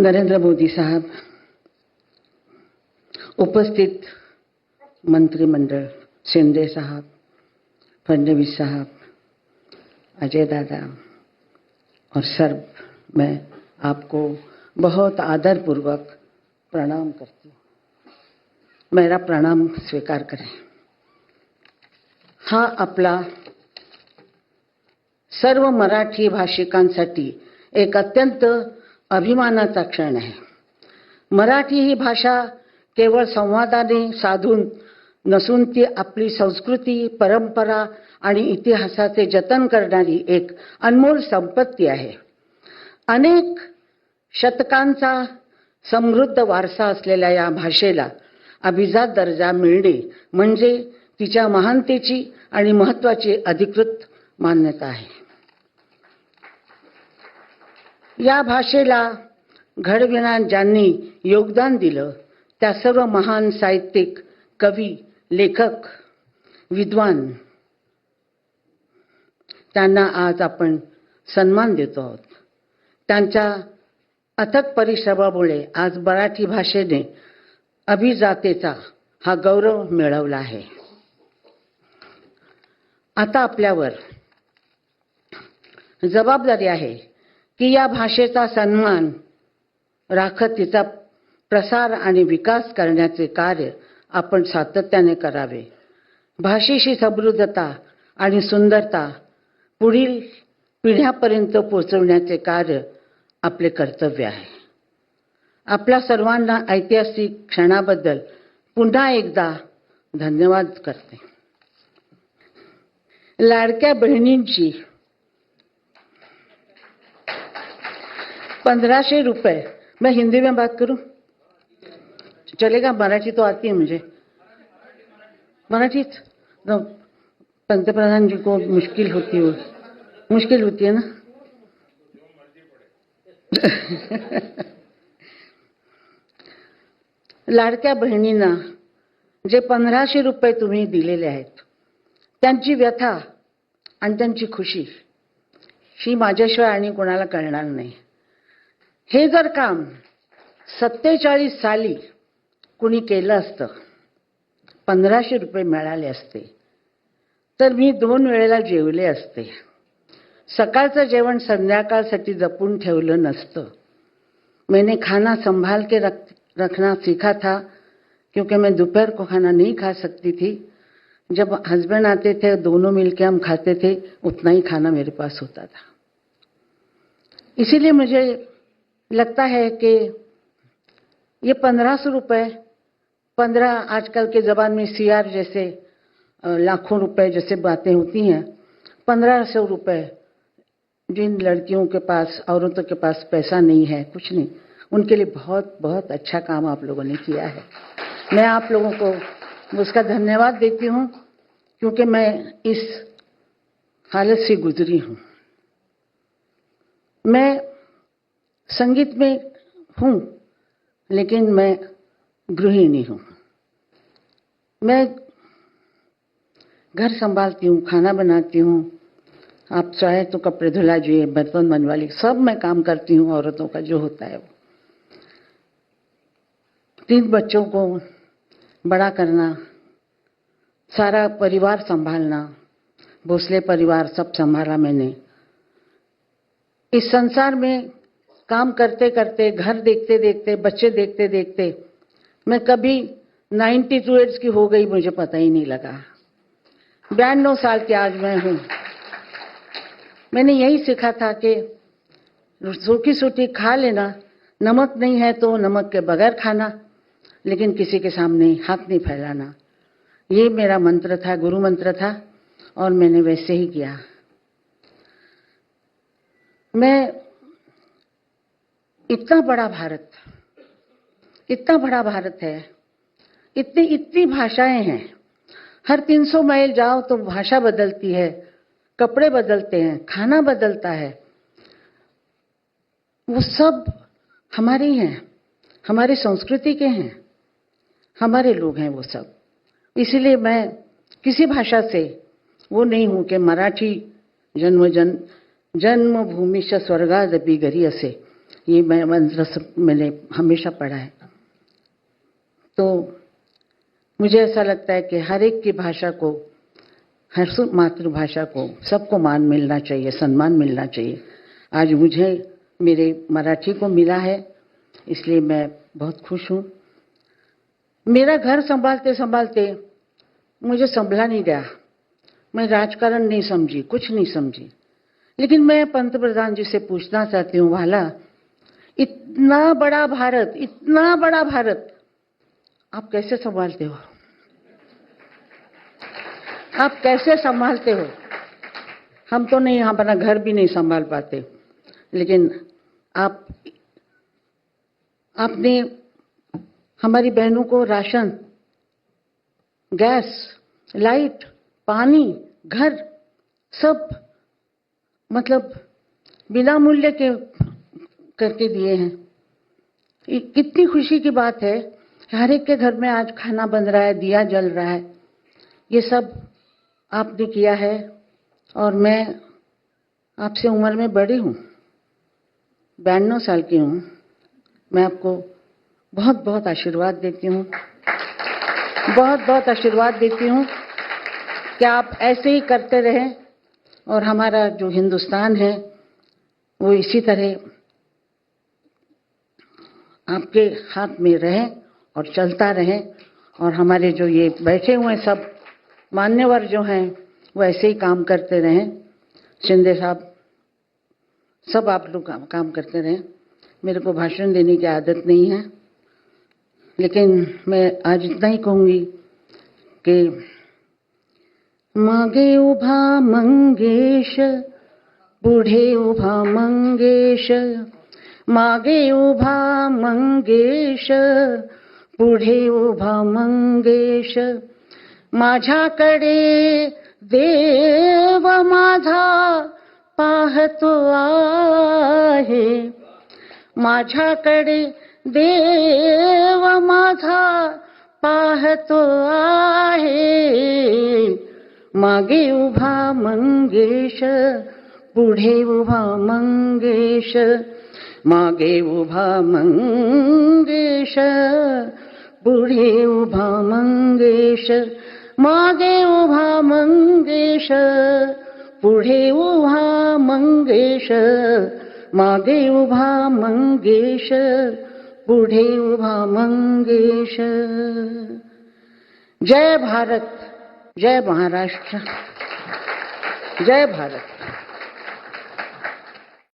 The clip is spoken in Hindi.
नरेंद्र मोदी साहब, उपस्थित मंत्रिमंडल, शिंदे साहब, फडणवीस साहब, अजय दादा और सर्व, मैं आपको बहुत आदरपूर्वक प्रणाम करती हूँ। मेरा प्रणाम स्वीकार करें। हा आपला सर्व मराठी भाषिकांसाठी एक अत्यंत अभिमानाचा क्षण आहे। मराठी ही भाषा केवळ संवादाने साधून नसून ती आपली संस्कृती, परंपरा आणि इतिहासाचे जतन करणारी एक अनमोल संपत्ती आहे। अनेक शतकांचा समृद्ध वारसा असलेल्या या भाषेला अभिजात दर्जा मिळणे म्हणजे तिच्या महानतेची आणि महत्त्वाची अधिकृत मान्यता आहे। या भाषेला घडविण्यात ज्यांनी योगदान दिलं त्या सर्व महान साहित्यिक, कवी, लेखक, विद्वान, त्यांना आज आपण सन्मान देतो आहोत। त्यांच्या अथक परिश्रमामुळे आज मराठी भाषेने अभिजातेचा हा गौरव मिळवला आहे। आता आपल्यावर जबाबदारी आहे की या भाषेचा सन्मान राखत तिचा प्रसार आणि विकास करण्याचे कार्य आपण सातत्याने करावे। भाषेची समृद्धता आणि सुंदरता पुढील पिढ्यांपर्यंत पोहोचवण्याचे कार्य आपले कर्तव्य आहे। आपल्या सर्वांना ऐतिहासिक क्षणाबद्दल पुन्हा एकदा धन्यवाद करते। लाडक्या बहिणींची 1500 रुपए, मैं हिंदी में बात करूं चलेगा? मराठी तो आती है मुझे, मराठी पंतप्रधान जी को मुश्किल होती है ना। लाडक्या बहिणींना जे 1500 रुपये तुम्ही दिलेले आहेत त्यांची व्यथा आणि त्यांची खुशी ही माझ्याशिवाय आणि कोणाला कळणार नाही। हे जर काम 47 साली कुणी केलं असतं, 1500 रुपये मिळाले असते तर मी 2 वेळेला जेवले असते। सकाळचं जेवण संध्याकाळसाठी जपून ठेवलं नसतं। मैंने खाना संभाल के रखना सीखा था क्योंकि मैं दोपहर को खाना नहीं खा सकती थी। जब हस्बैंड आते थे दोनों मिलकर हम खाते थे, उतना ही खाना मेरे पास होता था। इसीलिए मुझे लगता है कि ये 1500 रुपए, 15 आजकल के ज़बान में CR जैसे लाखों रुपए जैसे बातें होती हैं, 1500 रुपए जिन लड़कियों के पास, औरतों के पास पैसा नहीं है, कुछ नहीं, उनके लिए बहुत बहुत अच्छा काम आप लोगों ने किया है। मैं आप लोगों को उसका धन्यवाद देती हूँ क्योंकि मैं इस हालत से गुजरी हूँ। मैं संगीत में हूँ लेकिन मैं गृहिणी हूँ। मैं घर संभालती हूँ, खाना बनाती हूँ, आप चाहे तो कपड़े धुला दीजिए, बर्तन बनवा लीजिए, सब मैं काम करती हूँ औरतों का जो होता है वो। 3 बच्चों को बड़ा करना, सारा परिवार संभालना, भोसले परिवार सब संभाला मैंने। इस संसार में काम करते करते, घर देखते देखते, बच्चे देखते देखते मैं कभी 92 ईयर्स की हो गई, मुझे पता ही नहीं लगा। 92 साल की आज मैं हूँ। मैंने यही सीखा था कि सूखी सूखी खा लेना, नमक नहीं है तो नमक के बगैर खाना, लेकिन किसी के सामने हाथ नहीं फैलाना। ये मेरा मंत्र था, गुरु मंत्र था और मैंने वैसे ही किया। मैं इतना बड़ा भारत है, इतनी भाषाएं हैं। हर 300 माइल जाओ तो भाषा बदलती है, कपड़े बदलते हैं, खाना बदलता है। वो सब हमारे ही हैं, हमारी संस्कृति के हैं, हमारे लोग हैं वो सब। इसीलिए मैं किसी भाषा से वो नहीं हूं कि मराठी जन्मभूमीश स्वर्गादपि घरी असे, ये मैं मंत्र मैंने हमेशा पढ़ा है। तो मुझे ऐसा लगता है कि हर एक की भाषा को, हर मातृभाषा को सबको मान मिलना चाहिए, सम्मान मिलना चाहिए। आज मुझे मेरे मराठी को मिला है, इसलिए मैं बहुत खुश हूँ। मेरा घर संभालते संभालते मुझे संभला नहीं गया, मैं राजकारण नहीं समझी, कुछ नहीं समझी। लेकिन मैं पंतप्रधान जी से पूछना चाहती हूँ, वाला इतना बड़ा भारत, इतना बड़ा भारत आप कैसे संभालते हो? आप कैसे संभालते हो? हम तो नहीं, अपना घर भी नहीं संभाल पाते, लेकिन आपने हमारी बहनों को राशन, गैस, लाइट, पानी, घर सब मतलब बिना मूल्य के करके दिए हैं। कितनी खुशी की बात है, हर एक के घर में आज खाना बन रहा है, दिया जल रहा है। ये सब आपने किया है और मैं आपसे उम्र में बड़ी हूँ, 92 साल की हूँ। मैं आपको बहुत बहुत आशीर्वाद देती हूँ, बहुत बहुत आशीर्वाद देती हूँ कि आप ऐसे ही करते रहें और हमारा जो हिंदुस्तान है वो इसी तरह आपके हाथ में रहे और चलता रहे। और हमारे जो ये बैठे हुए सब मान्यवर जो हैं वो ऐसे ही काम करते रहें। शिंदे साहब, सब आप लोग काम करते रहें। मेरे को भाषण देने की आदत नहीं है, लेकिन मैं आज इतना ही कहूँगी कि मागे उभा मंगेश, पुढे उभा मंगेश, मागे उभा मंगेश, पुढे उभा मंगेश, माझ्याकडे देव माझा पाहतो आहे, माझ्याकडे देव माझा पाहतो आहे, मागे उभा मंगेश, पुढे उभा मंगेश, मागे उभा मंगेश, पुढे उभा मंगेश, मागे उभा मंगेश, पुढे उभा मंगेश, मागे उभा मंगेश, पुढे उभा मंगेश। जय भारत, जय महाराष्ट्र, जय भारत।